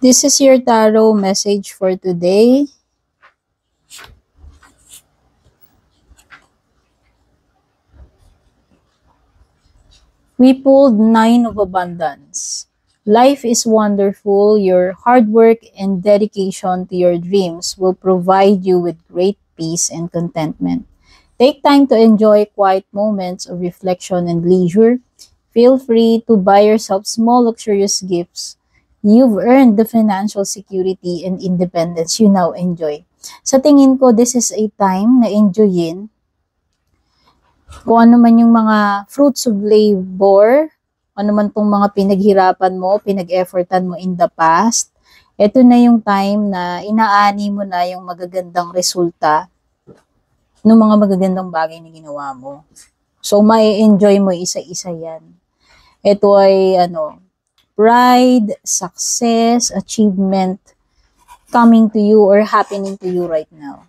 This is your tarot message for today. We pulled 9 of Abundance. Life is wonderful. Your hard work and dedication to your dreams will provide you with great peace and contentment. Take time to enjoy quiet moments of reflection and leisure. Feel free to buy yourself small luxurious gifts. You've earned the financial security and independence you now enjoy. Sa tingin ko, this is a time na enjoyin kung ano man yung mga fruits of labor, ano man tong mga pinaghirapan mo, pinag-effortan mo in the past. Ito na yung time na inaani mo na yung magagandang resulta ng mga magagandang bagay na ginawa mo. So, mai-enjoy mo isa-isa yan. Ito ay, pride, success, achievement coming to you or happening to you right now.